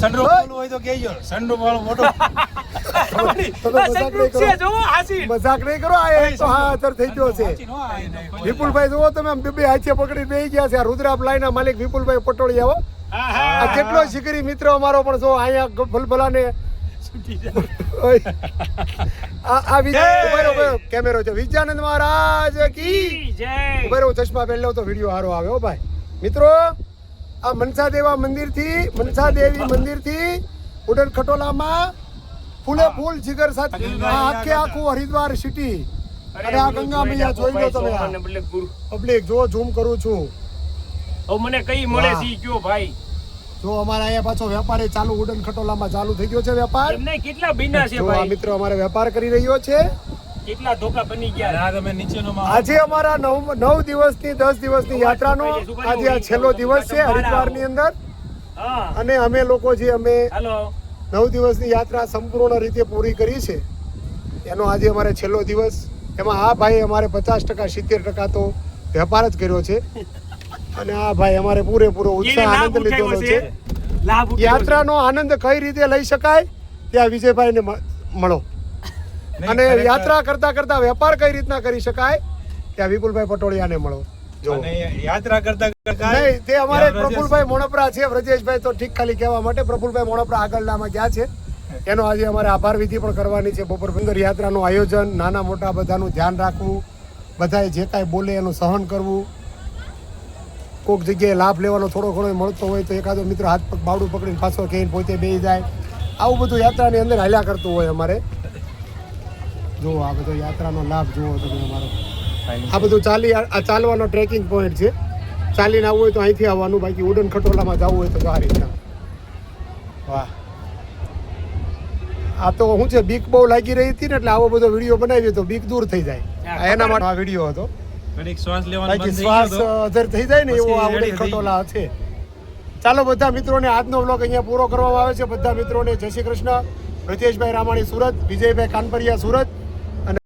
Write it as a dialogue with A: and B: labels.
A: Sunroof ખોલવું હોય તો કહેજો. સનરૂફ વાળો મોટો
B: મજાક નહીં કરો. આ એક તો હા અત્યારે થઈ ગયો છે. વિપુલભાઈ જુઓ તમે આમ બે હાથે પકડી બેસી ગયા છે. આ રુદ્રાપ લાઈન ના માલિક વિપુલભાઈ પટોળિયા. આ કેટલો શિકરી મિત્ર અમારો પણ જો અહીંયા ભલભલાને આ કેમેરો છે. વિજયાનંદ મહારાજ કી જય. ઉભો ચશ્મા પહેરી લઉં તો વિડીયો સારો આવે. હો ભાઈ મિત્રો, આ મનસા દેવી મંદિર થી ઉડન ખટોલામાં ફૂલે ફૂલ જીગર સાથે આખે આખું હરિદ્વાર સિટી અને આ ગંગા મૈયા જોઈ લો તમે. પબ્લિક જો ઝૂમ કરું છું.
C: મને કઈ મળે છે કયો ભાઈ.
B: જો અમારા અહીંયા પાછો વેપાર ચાલુ ઉડન ખટોલામાં ચાલુ થઈ ગયો છે વેપાર.
C: એમને કેટલા બિના છે
B: ભાઈ. મિત્રો અમારે વેપાર કરી રહ્યો છે.
C: કેટલા ધોકા બની ગયા.
A: તમે નીચેનો
B: આજે અમારા 9 દિવસની 10 દિવસની યાત્રાનો આજે આ છેલ્લો દિવસ છે હરિદ્વારની અંદર. અને અમે લોકો જે અમે 9 દિવસની યાત્રા સંપૂર્ણ રીતે પૂરી કરી છે એનો આજે અમારે છેલ્લો દિવસ. એમાં આ ભાઈ અમારે 50% 70% તો વેપાર જ કર્યો છે અને આ ભાઈ અમારે પૂરેપૂરો ઉત્સાહ આનંદ લીધેલો છે. યાત્રાનો આનંદ કઈ રીતે લઈ શકાય ત્યાં વિજયભાઈને મળો અને યાત્રા કરતા કરતા વેપાર કઈ રીતના કરી શકાય ત્યાં વિપુલભાઈ પટોળિયાને મળો.
A: યાત્રા કરતા
B: નહીં તે અમારે પ્રફુલભાઈ મોણપરા છે. વ્રજેશભાઈ તો ઠીક ખાલી કહેવા માટે પ્રફુલભાઈ મોણપરા આગળનામાં ગયા છે. એનો આજે અમારે આભાર વિધિ પણ કરવાની છે. બપોર અંદર યાત્રાનું આયોજન, નાના મોટા બધાનું ધ્યાન રાખવું, બધાએ જે કાંઈ બોલે એનું સહન કરવું. કોઈક જગ્યાએ લાભ લેવાનો થોડો ઘણો મળતો હોય તો એકાદો મિત્ર હાથ પગ બાવડું પકડીને પાછો કહીને પોતે બેસી જાય. આવું બધું યાત્રાની અંદર હાલ્યા કરતું હોય અમારે. જુઓ આ બધો યાત્રાનો લાભ જુઓ તમે અમારો. આ બધું આ ચાલવાનો ટ્રેકિંગ પોઈન્ટ છે. ચાલીને આવવું હોય તો અહીંથી આવવાનું, બાકી ઉડન ખટોલામાં જવું હોય તો આ રીતના. વાહ, આ તો શું છે, બીક બહુ લાગી રહી હતી ને એટલે આવો બધો વિડીયો બનાવ્યો તો બીક દૂર થઈ જાય. એના માટે આ વિડીયો હતો. શ્વાસ અધર થઈ જાય ને એવો આ ઉડન ખટોલા છે. ચાલો બધા મિત્રોને આજનો વ્લોગ અહીંયા પૂરો કરવામાં આવે છે. બધા મિત્રોને જય શ્રી કૃષ્ણ. રિતેશભાઈ રામાણી સુરત, વિજયભાઈ કાનપરિયા સુરત,